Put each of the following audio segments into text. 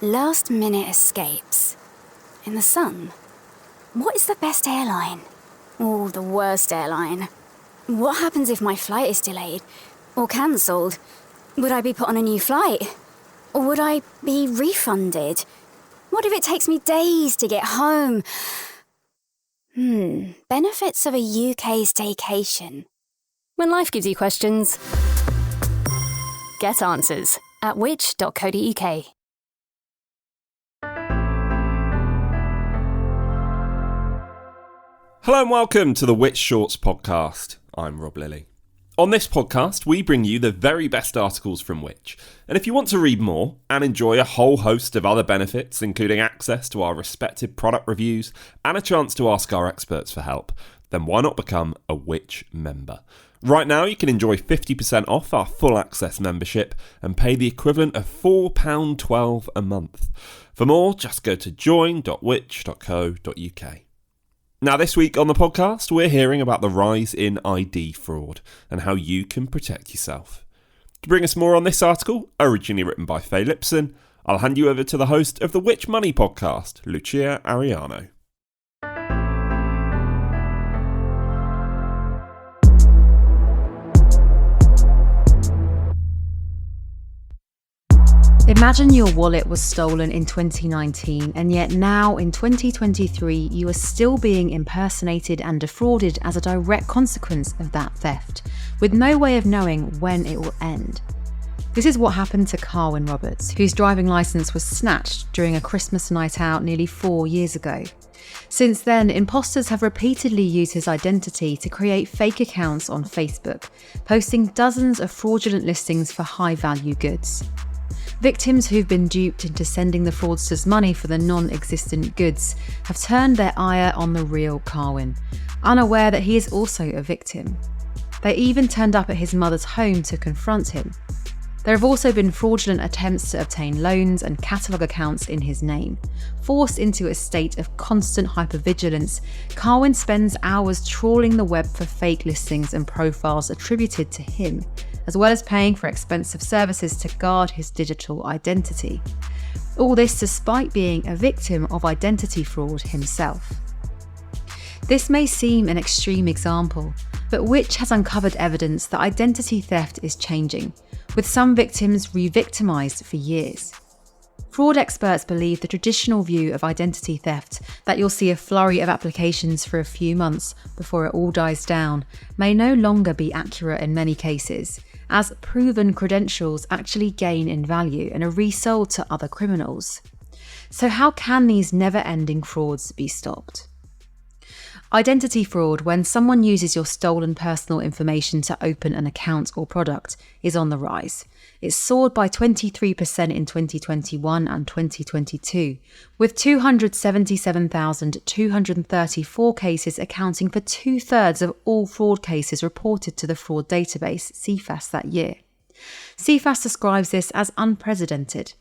Last-minute escapes. In the sun. What is the best airline? Or the worst airline? What happens if my flight is delayed? Or cancelled? Would I be put on a new flight? Or would I be refunded? What if it takes me days to get home? Benefits of a UK staycation. When life gives you questions, get answers at which.co.uk. Hello and welcome to the Which Shorts podcast. I'm Rob Lilly. On this podcast, we bring you the very best articles from Which. And if you want to read more and enjoy a whole host of other benefits, including access to our respective product reviews and a chance to ask our experts for help, then why not become a Which member? Right now, you can enjoy 50% off our full access membership and pay the equivalent of £4.12 a month. For more, just go to join.which.co.uk. Now, this week on the podcast, we're hearing about the rise in ID fraud and how you can protect yourself. To bring us more on this article, originally written by Faye Lipson, I'll hand you over to the host of the Which Money podcast, Lucia Ariano. Imagine your wallet was stolen in 2019, and yet now in 2023 you are still being impersonated and defrauded as a direct consequence of that theft, with no way of knowing when it will end. This is what happened to Carwyn Roberts, whose driving licence was snatched during a Christmas night out nearly 4 years ago. Since then, imposters have repeatedly used his identity to create fake accounts on Facebook, posting dozens of fraudulent listings for high-value goods. Victims who've been duped into sending the fraudsters money for the non-existent goods have turned their ire on the real Carwyn, unaware that he is also a victim. They even turned up at his mother's home to confront him. There have also been fraudulent attempts to obtain loans and catalogue accounts in his name. Forced into a state of constant hypervigilance, Carwyn spends hours trawling the web for fake listings and profiles attributed to him, as well as paying for expensive services to guard his digital identity. All this despite being a victim of identity fraud himself. This may seem an extreme example, but Which has uncovered evidence that identity theft is changing, with some victims re-victimised for years. Fraud experts believe the traditional view of identity theft, that you'll see a flurry of applications for a few months before it all dies down, may no longer be accurate in many cases, as proven credentials actually gain in value and are resold to other criminals. So how can these never-ending frauds be stopped? Identity fraud, when someone uses your stolen personal information to open an account or product, is on the rise. It soared by 23% in 2021 and 2022, with 277,234 cases accounting for 2/3 of all fraud cases reported to the fraud database, CFAS, that year. CFAS describes this as unprecedented.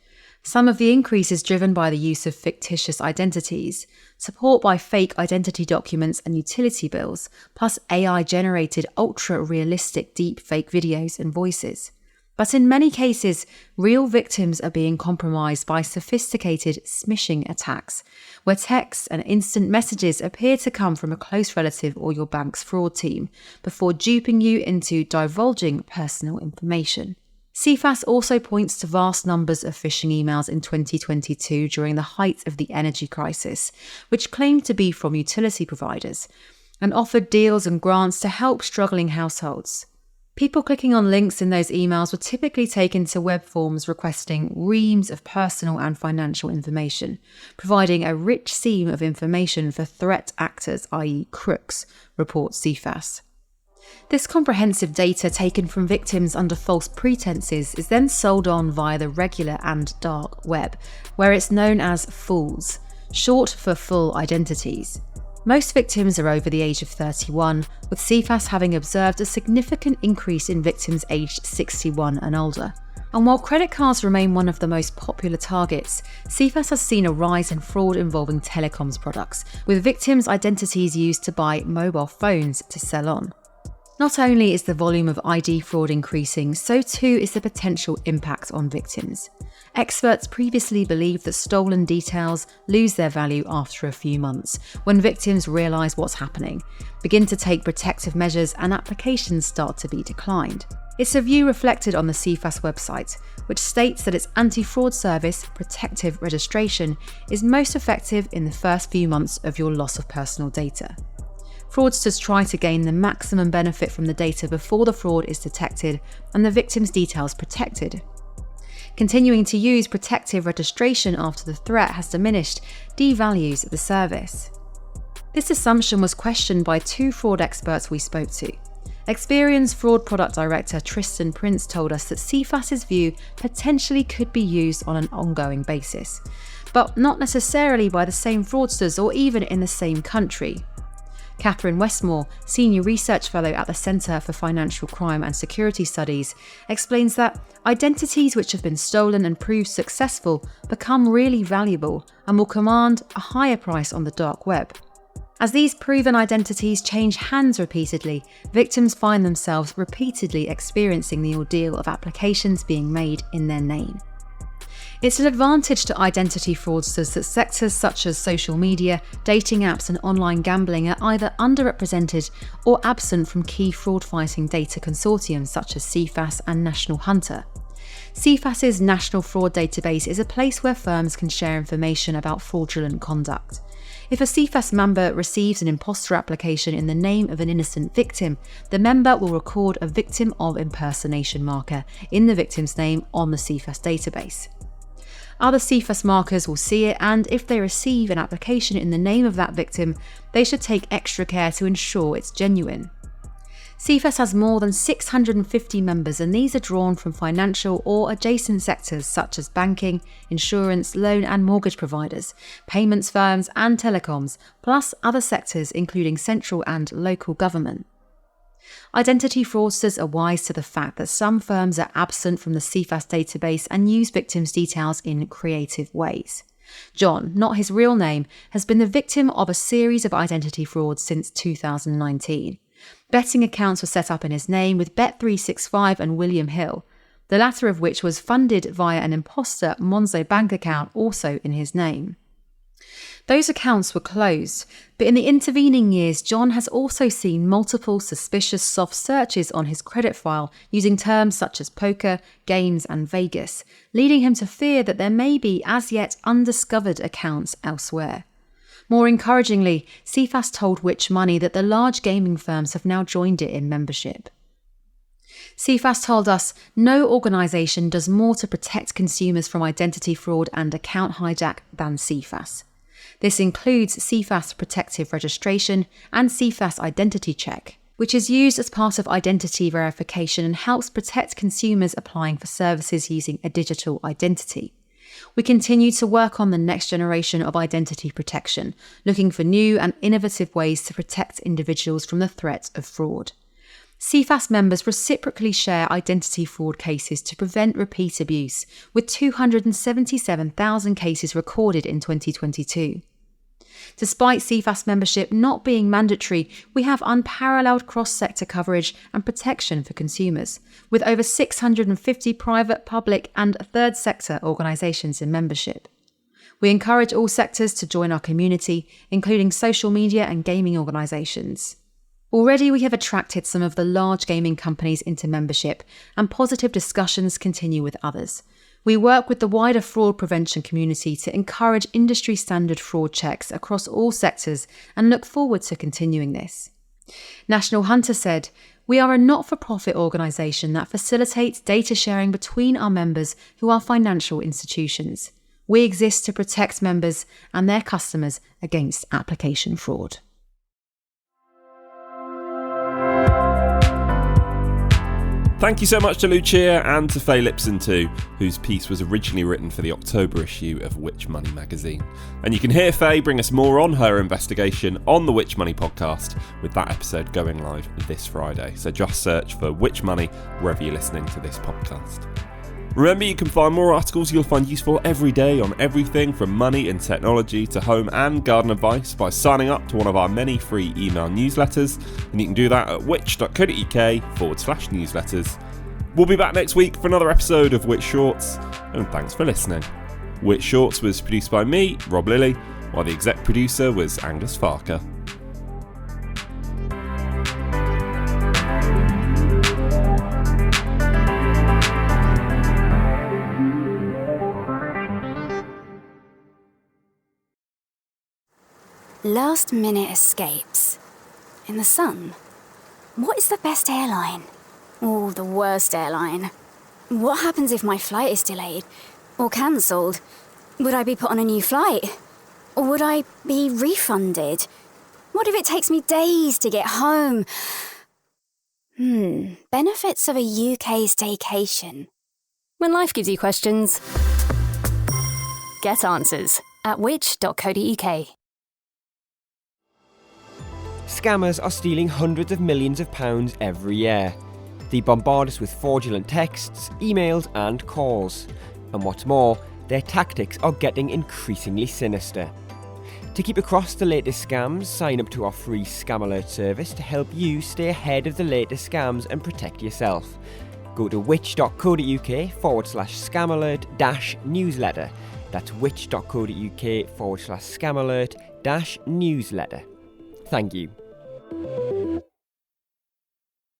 Some of the increase is driven by the use of fictitious identities, support by fake identity documents and utility bills, plus AI-generated ultra-realistic deep-fake videos and voices. But in many cases, real victims are being compromised by sophisticated smishing attacks, where texts and instant messages appear to come from a close relative or your bank's fraud team, before duping you into divulging personal information. CFAS also points to vast numbers of phishing emails in 2022 during the height of the energy crisis, which claimed to be from utility providers, and offered deals and grants to help struggling households. People clicking on links in those emails were typically taken to web forms requesting reams of personal and financial information, providing a rich seam of information for threat actors, i.e. crooks, reports CFAS. This comprehensive data taken from victims under false pretenses is then sold on via the regular and dark web, where it's known as fools, short for full identities. Most victims are over the age of 31, with CFAS having observed a significant increase in victims aged 61 and older. And while credit cards remain one of the most popular targets, CFAS has seen a rise in fraud involving telecoms products, with victims' identities used to buy mobile phones to sell on. Not only is the volume of ID fraud increasing, so too is the potential impact on victims. Experts previously believed that stolen details lose their value after a few months, when victims realise what's happening, begin to take protective measures and applications start to be declined. It's a view reflected on the CFAS website, which states that its anti-fraud service, Protective Registration, is most effective in the first few months of your loss of personal data. Fraudsters try to gain the maximum benefit from the data before the fraud is detected and the victim's details protected. Continuing to use Protective Registration after the threat has diminished devalues the service. This assumption was questioned by two fraud experts we spoke to. Experian's Fraud Product Director Tristan Prince told us that CFAS's view potentially could be used on an ongoing basis, but not necessarily by the same fraudsters or even in the same country. Catherine Westmore, Senior Research Fellow at the Centre for Financial Crime and Security Studies, explains that identities which have been stolen and proved successful become really valuable and will command a higher price on the dark web. As these proven identities change hands repeatedly, victims find themselves repeatedly experiencing the ordeal of applications being made in their name. It's an advantage to identity fraudsters that sectors such as social media, dating apps and online gambling are either underrepresented or absent from key fraud-fighting data consortiums such as CFAS and National Hunter. CFAS's National Fraud Database is a place where firms can share information about fraudulent conduct. If a CFAS member receives an imposter application in the name of an innocent victim, the member will record a victim of impersonation marker in the victim's name on the CFAS database. Other CFAS markers will see it, and if they receive an application in the name of that victim, they should take extra care to ensure it's genuine. CFAS has more than 650 members, and these are drawn from financial or adjacent sectors such as banking, insurance, loan and mortgage providers, payments firms and telecoms, plus other sectors including central and local government. Identity fraudsters are wise to the fact that some firms are absent from the CFAS database and use victims' details in creative ways. John, not his real name, has been the victim of a series of identity frauds since 2019. Betting accounts were set up in his name with Bet365 and William Hill, the latter of which was funded via an imposter Monzo bank account also in his name. Those accounts were closed, but in the intervening years, John has also seen multiple suspicious soft searches on his credit file using terms such as poker, games and Vegas, leading him to fear that there may be as yet undiscovered accounts elsewhere. More encouragingly, CFAS told Which Money that the large gaming firms have now joined it in membership. CFAS told us no organisation does more to protect consumers from identity fraud and account hijack than CFAS. This includes CFAS Protective Registration and CFAS Identity Check, which is used as part of identity verification and helps protect consumers applying for services using a digital identity. We continue to work on the next generation of identity protection, looking for new and innovative ways to protect individuals from the threat of fraud. CFAS members reciprocally share identity fraud cases to prevent repeat abuse, with 277,000 cases recorded in 2022. Despite CFAS membership not being mandatory, we have unparalleled cross-sector coverage and protection for consumers, with over 650 private, public and third sector organisations in membership. We encourage all sectors to join our community, including social media and gaming organisations. Already we have attracted some of the large gaming companies into membership, and positive discussions continue with others. We work with the wider fraud prevention community to encourage industry-standard fraud checks across all sectors and look forward to continuing this. National Hunter said, "We are a not-for-profit organisation that facilitates data sharing between our members who are financial institutions. We exist to protect members and their customers against application fraud." Thank you so much to Lucia and to Faye Lipson too, whose piece was originally written for the October issue of Which Money magazine. And you can hear Faye bring us more on her investigation on the Which Money podcast, with that episode going live this Friday. So just search for Which Money wherever you're listening to this podcast. Remember, you can find more articles you'll find useful every day on everything from money and technology to home and garden advice by signing up to one of our many free email newsletters, and you can do that at which.co.uk/newsletters. We'll be back next week for another episode of Which Shorts, and thanks for listening. Which Shorts was produced by me, Rob Lilly, while the exec producer was Angus Farker. Last-minute escapes. In the sun. What is the best airline? Or the worst airline? What happens if my flight is delayed? Or cancelled? Would I be put on a new flight? Or would I be refunded? What if it takes me days to get home? Benefits of a UK staycation. When life gives you questions, get answers at which.co.uk. Scammers are stealing hundreds of millions of pounds every year. They bombard us with fraudulent texts, emails and calls. And what's more, their tactics are getting increasingly sinister. To keep across the latest scams, sign up to our free Scam Alert service to help you stay ahead of the latest scams and protect yourself. Go to which.co.uk/Scam Alert-newsletter. That's which.co.uk/Scam Alert-newsletter. Thank you.